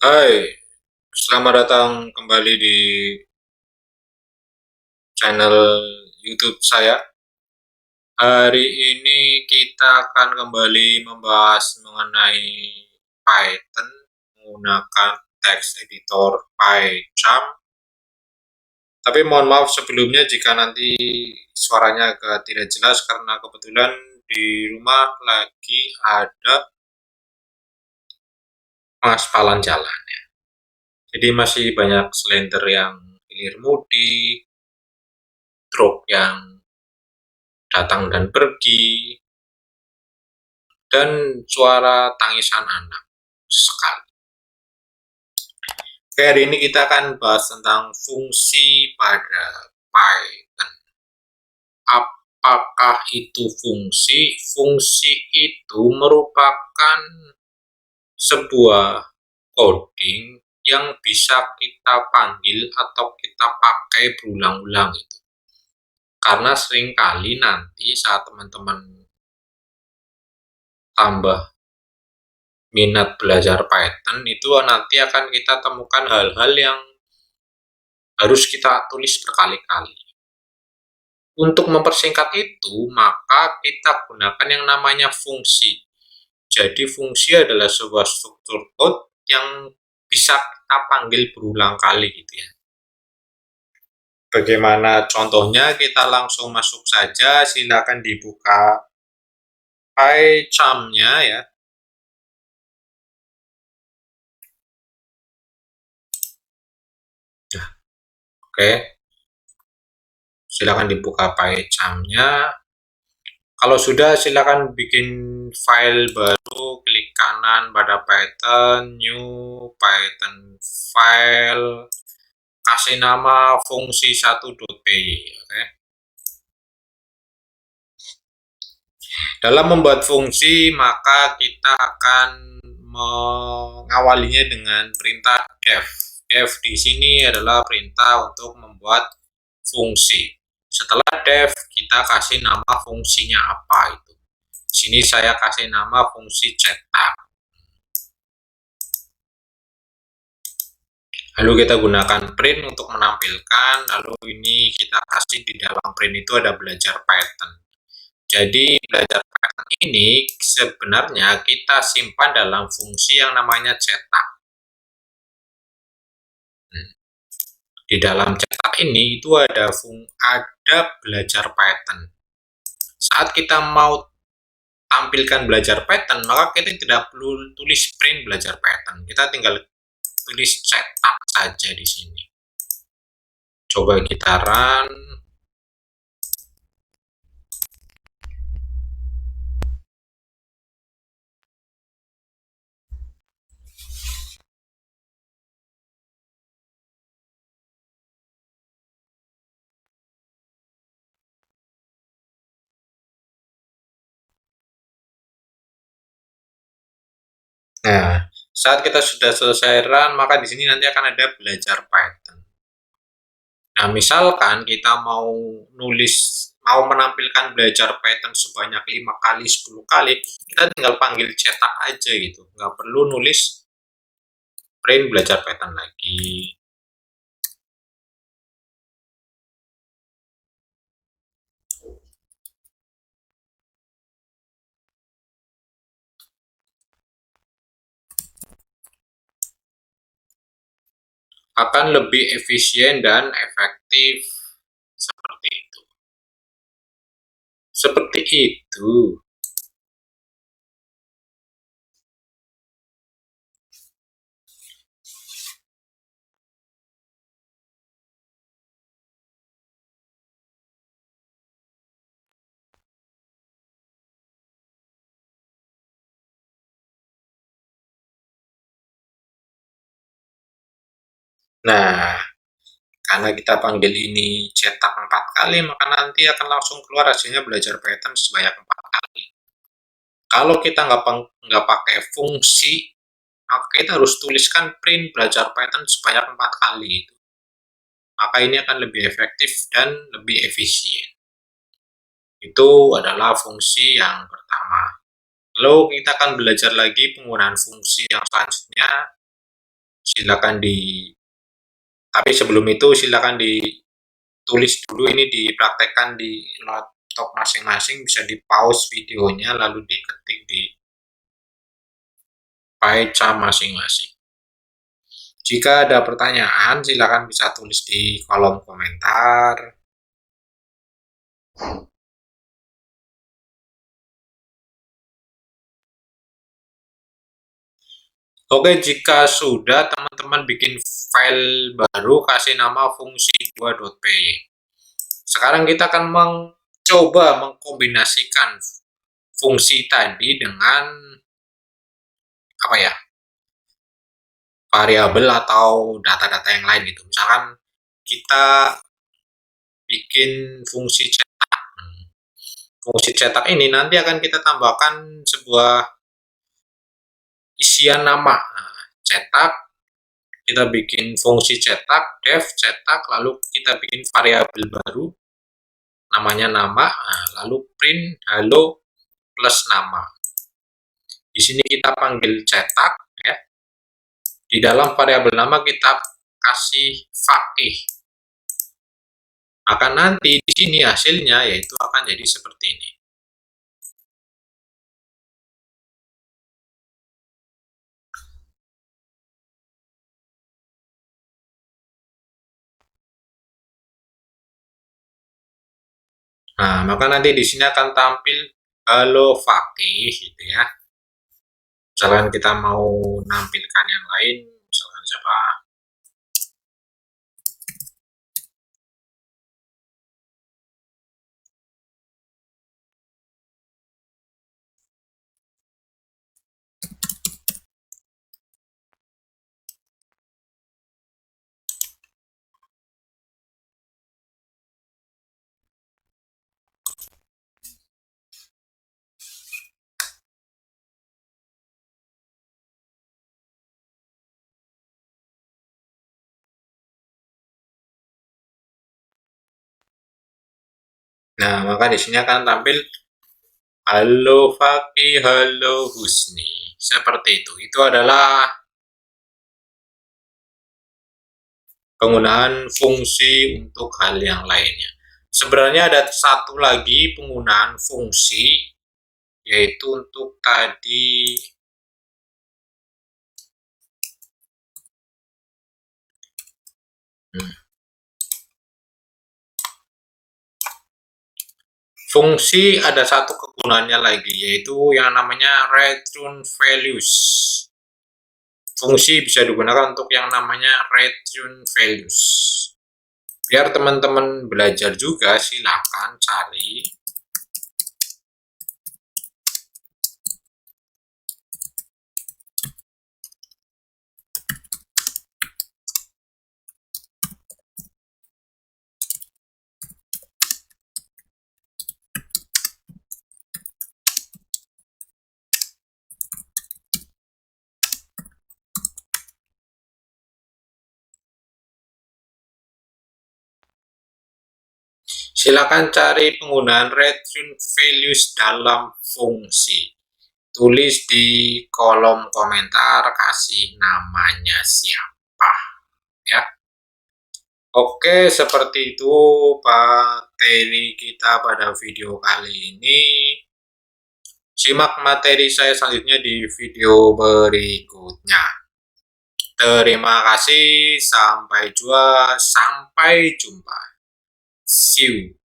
Hai, selamat datang kembali di channel YouTube saya. Hari ini kita akan kembali membahas mengenai Python menggunakan text editor PyCharm. Tapi mohon maaf sebelumnya jika nanti suaranya agak tidak jelas karena kebetulan di rumah lagi ada pengaspalan jalan. Jadi masih banyak selender yang hilir mudik, truk yang datang dan pergi, dan suara tangisan anak sekali. Oke, hari ini kita akan bahas tentang fungsi pada Python. Apakah itu fungsi? Fungsi itu merupakan sebuah coding yang bisa kita panggil atau kita pakai berulang-ulang itu. Karena seringkali nanti saat teman-teman tambah minat belajar Python itu nanti akan kita temukan hal-hal yang harus kita tulis berkali-kali. Untuk mempersingkat itu, maka kita gunakan yang namanya fungsi. Jadi fungsi adalah sebuah struktur code yang bisa kita panggil berulang kali gitu ya. Bagaimana contohnya? Kita langsung masuk saja, silakan dibuka PyCharm-nya ya. Oke, silakan dibuka PyCharm-nya. Kalau sudah, silakan bikin file baru, klik kanan pada Python, new, Python file, kasih nama fungsi 1.py. Okay. Dalam membuat fungsi, maka kita akan mengawalinya dengan perintah def. Def di sini adalah perintah untuk membuat fungsi. Setelah def, kita kasih nama fungsinya apa itu. Di sini saya kasih nama fungsi cetak. Lalu kita gunakan print untuk menampilkan, lalu ini kita kasih di dalam print itu ada belajar Python. Jadi belajar Python ini sebenarnya kita simpan dalam fungsi yang namanya cetak. Di dalam cetak ini itu ada belajar Python. Saat kita mau tampilkan belajar Python, maka kita tidak perlu tulis print belajar Python. Kita tinggal tulis cetak saja di sini. Coba kita run. Nah, saat kita sudah selesai run, maka di sini nanti akan ada belajar Python. Nah, misalkan kita mau menampilkan belajar Python sebanyak 5 kali, 10 kali, kita tinggal panggil cetak aja gitu. Nggak perlu nulis print belajar Python lagi. Akan lebih efisien dan efektif seperti itu. Seperti itu. Nah, karena kita panggil ini cetak 4 kali, maka nanti akan langsung keluar hasilnya belajar Python sebanyak 4 kali. Kalau kita nggak pakai fungsi, maka kita harus tuliskan print belajar Python sebanyak 4 kali. Maka ini akan lebih efektif dan lebih efisien. Itu adalah fungsi yang pertama. Lalu kita akan belajar lagi penggunaan fungsi yang selanjutnya. silakan tapi sebelum itu silakan ditulis dulu, ini dipraktekkan di laptop masing-masing, bisa di pause videonya lalu diketik di baca masing-masing. Jika ada pertanyaan silakan bisa tulis di kolom komentar. Oke, jika sudah teman-teman bikin file baru, kasih nama fungsi 2.py. Sekarang kita akan mencoba mengkombinasikan fungsi tadi dengan apa ya, variabel atau data-data yang lain gitu. Misalkan kita bikin fungsi cetak. Fungsi cetak ini nanti akan kita tambahkan sebuah isian nama. Nah, cetak, kita bikin fungsi cetak, def cetak, lalu kita bikin variabel baru, namanya nama, nah, lalu print halo plus nama. Di sini kita panggil cetak, ya. Di dalam variabel nama kita kasih fakih. Maka nanti di sini hasilnya yaitu akan jadi seperti ini. Nah, maka nanti di sini akan tampil halo fakih gitu ya. Misalkan kita mau nampilkan yang lain, misalkan siapa? Nah, maka di sini akan tampil halo Fakih, halo Husni. Seperti itu. Itu adalah penggunaan fungsi untuk hal yang lainnya. Sebenarnya ada satu lagi penggunaan fungsi, yaitu untuk tadi fungsi, ada satu kegunaannya lagi, yaitu yang namanya return values. Fungsi bisa digunakan untuk yang namanya return values. Biar teman-teman belajar juga, silakan cari. Silakan cari penggunaan return values dalam fungsi. Tulis di kolom komentar, kasih namanya siapa, ya. Oke, seperti itu materi kita pada video kali ini. Simak materi saya selanjutnya di video berikutnya. Terima kasih, sampai jumpa. See you.